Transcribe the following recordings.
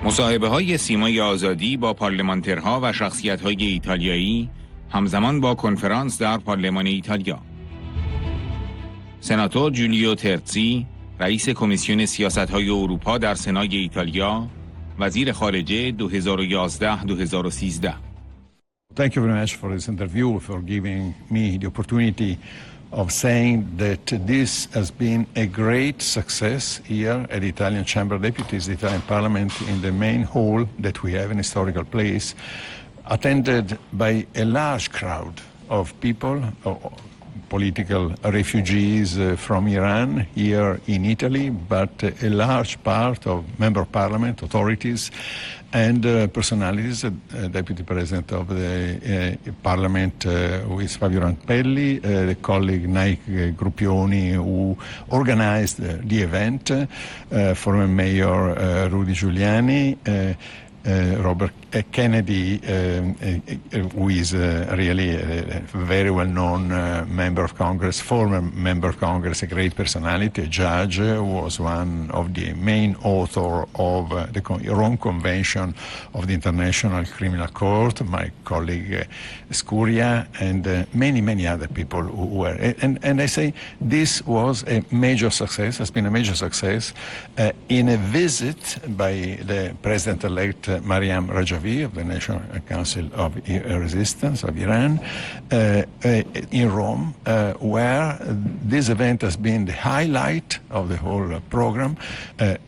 مصاحبه سیمای آزادی با پارلمانترها و شخصیت‌های ایتالیایی همزمان با کنفرانس در پارلمان ایتالیا. سناتور جولیو ترتزی، رئیس کمیسیون سیاست‌های اروپا در سنای ایتالیا، وزیر خارجه 2011-2013. Thank you very much for this interview, for giving me the opportunity of saying that this has been a great success here at the Italian Chamber of Deputies, the Italian Parliament, in the main hall that we have, an historical place, attended by a large crowd of people, political refugees from Iran here in Italy, but a large part of member of parliament, authorities, and personalities. Deputy President of the Parliament, who is Fabio Rampelli, the colleague Nike Gruppioni, who organized the event, former Mayor Rudy Giuliani, Robert Kennedy, who is really a very well-known member of Congress, former member of Congress, a great personality, a judge, who was one of the main author of the Rome Convention of the International Criminal Court, my colleague Scuria, and many, many other people who were. And I say this was a major success, has been a major success, in a visit by the President-elect Meriem of the National Council of Resistance of Iran in Rome, where this event has been the highlight of the whole program,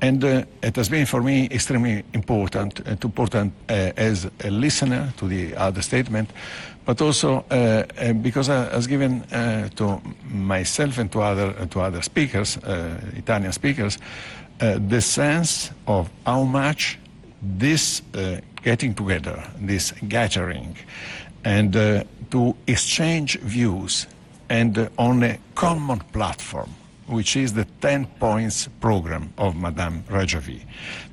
and it has been for me extremely important as a listener to the other statement, but also because it has given to myself and to other speakers, Italian speakers, the sense of how much this getting together, this gathering, and to exchange views and on a common platform, which is the 10 points program of Madame Rejouy.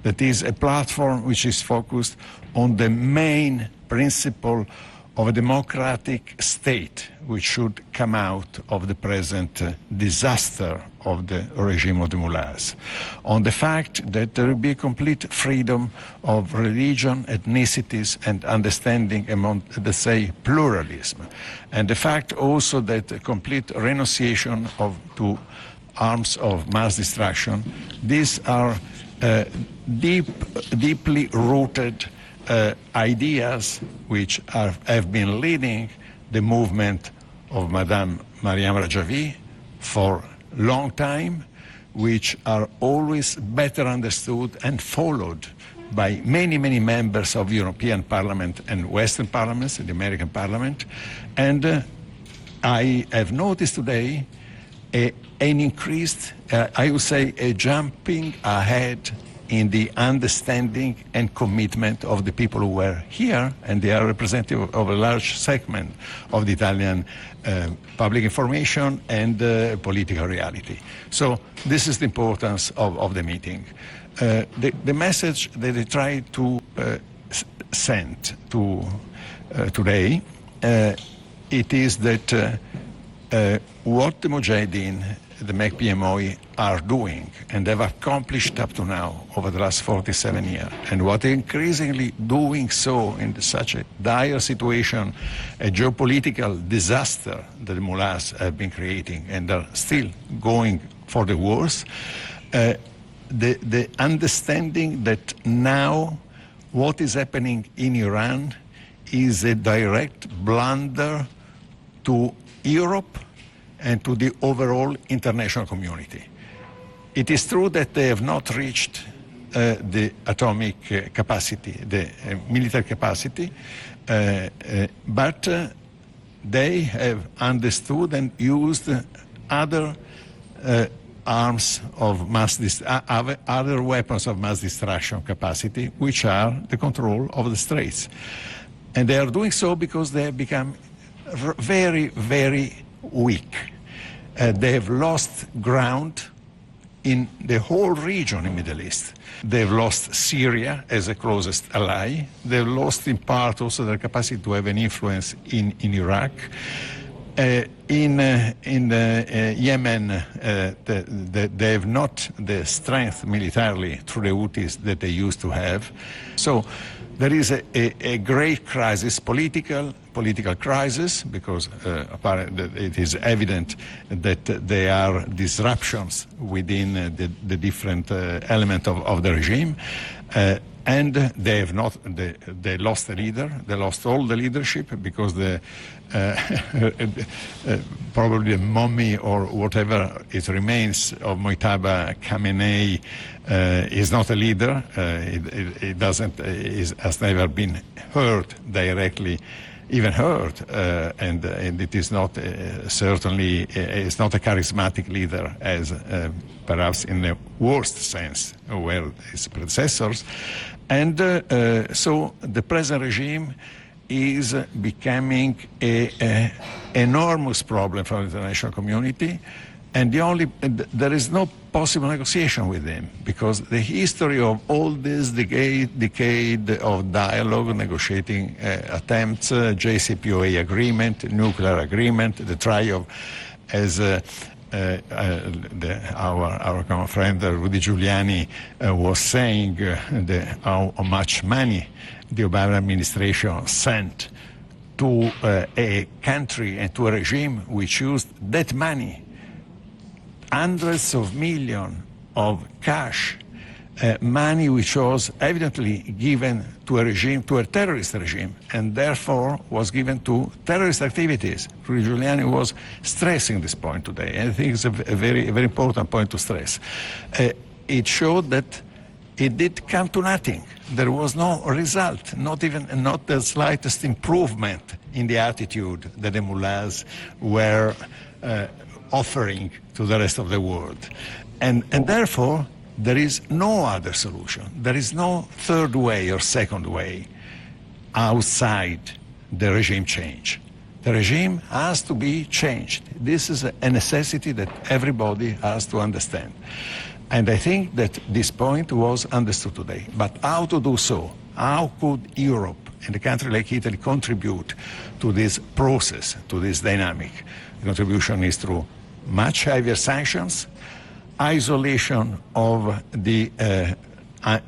That is a platform which is focused on the main principle of a democratic state which should come out of the present disaster of the regime of the mullahs, on the fact that there will be complete freedom of religion, ethnicities, and understanding among, let's say, pluralism, and the fact also that a complete renunciation to arms of mass destruction. These are deeply rooted ideas which have been leading the movement of Madame Meriem Rejouy for a long time, which are always better understood and followed by many, many members of European Parliament and Western parliaments, and the American Parliament. And I have noticed today an increased, I would say, a jumping ahead in the understanding and commitment of the people who were here, and they are representative of a large segment of the Italian public information and political reality. So this is the importance of the meeting. The message that I try to send to today, it is that what the Mujahideen, the MPMOI, are doing and have accomplished up to now over the last 47 years, and what they're increasingly doing so in such a dire situation, a geopolitical disaster that the mullahs have been creating and are still going for the worse, the understanding that now what is happening in Iran is a direct blunder to Europe and to the overall international community. It is true that they have not reached the atomic capacity, the military capacity, but they have understood and used other arms of other weapons of mass destruction capacity, which are the control of the Straits. And they are doing so because they have become very, very weak. They have lost ground in the whole region in Middle East. They've lost Syria as a closest ally. They've lost in part also their capacity to have an influence in Iraq. In Yemen, they have not the strength militarily through the Houthis that they used to have. So there is a great crisis, political crisis, because it is evident that there are disruptions within the different elements of the regime. And they have not. They lost the leader. They lost all the leadership because probably the mummy or whatever it remains of Mojtaba Khamenei is not a leader. It doesn't. Has never been heard directly. Even heard, and it is not certainly is not a charismatic leader as perhaps in the worst sense were his predecessors, and so the present regime is becoming a enormous problem for the international community. And there is no possible negotiation with them, because the history of all this decade of dialogue, negotiating attempts, JCPOA agreement, nuclear agreement, the trial, as our common friend Rudy Giuliani was saying, how much money the Obama administration sent to a country and to a regime which used that money, hundreds of millions of cash, money which was evidently given to a regime, to a terrorist regime, and therefore was given to terrorist activities. Rudy Giuliani was stressing this point today, and I think it's a very important point to stress. It showed that it did come to nothing. There was no result, not the slightest improvement in the attitude that the mullahs were offering to the rest of the world. And therefore, there is no other solution. There is no third way or second way outside the regime change. The regime has to be changed. This is a necessity that everybody has to understand. And I think that this point was understood today. But how to do so? How could Europe and a country like Italy contribute to this process, to this dynamic? The contribution is through much heavier sanctions, isolation of the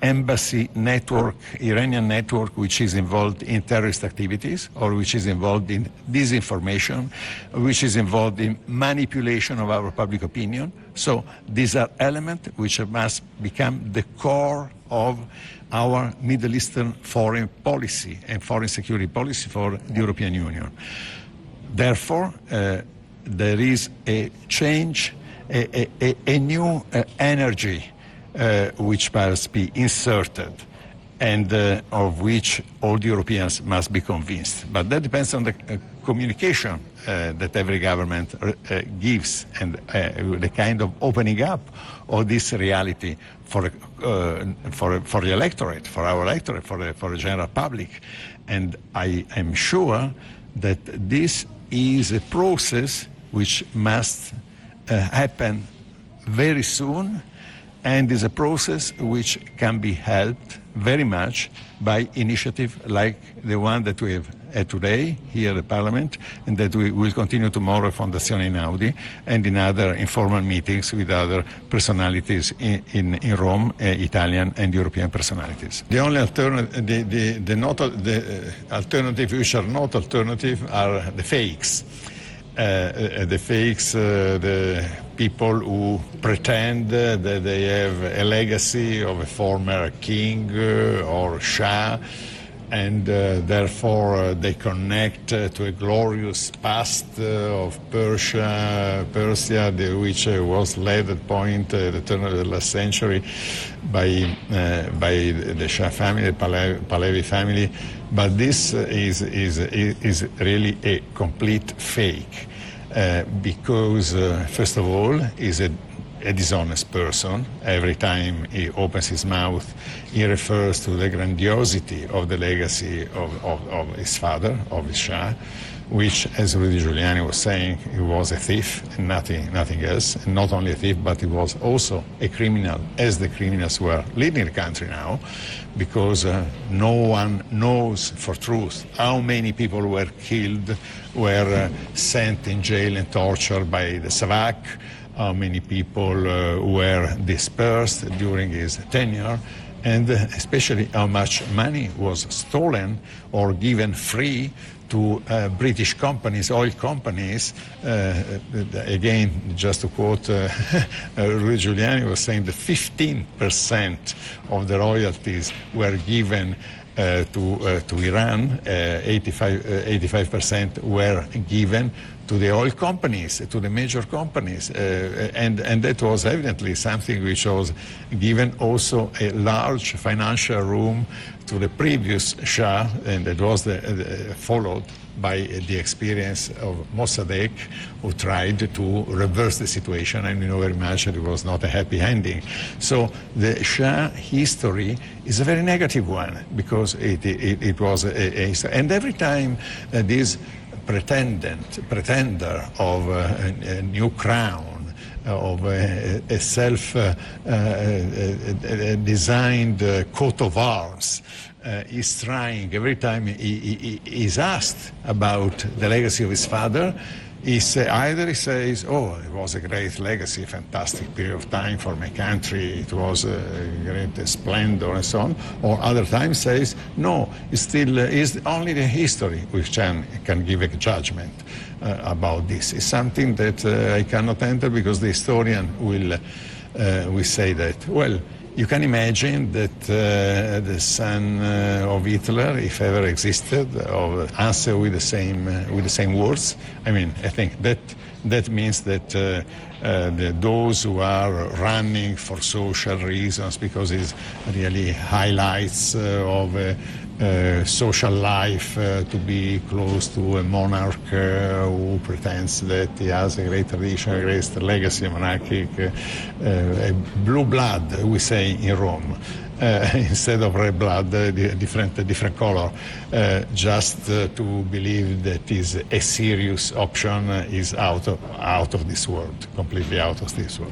embassy network, Iranian network, which is involved in terrorist activities, or which is involved in disinformation, which is involved in manipulation of our public opinion. So these are elements which must become the core of our Middle Eastern foreign policy and foreign security policy for the European Union. Therefore, there is a change, a new energy which must be inserted, and of which all the Europeans must be convinced. But that depends on the communication that every government gives, and the kind of opening up of this reality for the electorate, for our electorate, for the general public. And I am sure that this is a process which must happen very soon, and is a process which can be helped very much by initiative like the one that we have had today here at Parliament, and that we will continue tomorrow at Fondazione Einaudi and in other informal meetings with other personalities in Rome, Italian and European personalities. The only alternative, the alternative which are not alternative are the fakes. The people who pretend that they have a legacy of a former king or Shah, and therefore they connect to a glorious past of Persia, which was led at point at the turn of the last century by the Shah family, the Pahlavi family. But this is really a complete fake, because first of all, he's a dishonest person. Every time he opens his mouth, he refers to the grandiosity of the legacy of his father, of his Shah. which, as Rudy Giuliani was saying, he was a thief and nothing else. And not only a thief, but he was also a criminal, as the criminals were leading the country now, because no one knows for truth how many people were killed, were sent in jail and tortured by the SAVAK, how many people were dispersed during his tenure, and especially how much money was stolen or given free to British companies, oil companies. Again, just to quote Rui Giuliani was saying that 15% of the royalties were given to Iran, 85% were given to the oil companies, to the major companies, and that was evidently something which was given also a large financial room to the previous Shah, and that was followed by the experience of Mossadegh, who tried to reverse the situation, and we know very much that it was not a happy ending. So the Shah history is a very negative one, because it was a and every time this pretender of a new crown, of a self-designed coat of arms, is trying, every time he is asked about the legacy of his father, either he says, oh, it was a great legacy, a fantastic period of time for my country, it was a great splendor and so on, or other times says, no, it still is only the history which can give a judgment about this. It's something that I cannot enter, because the historian will say that, well, you can imagine that the son of Hitler, if ever existed, answer with the same words. I mean, I think that means that those who are running for social reasons, because it really highlights of social life to be close to a monarch who pretends that he has a great tradition, a great legacy, monarchic, a blue blood, we say in Rome, instead of red blood, different color, just to believe that is a serious option is out of this world, completely out of this world.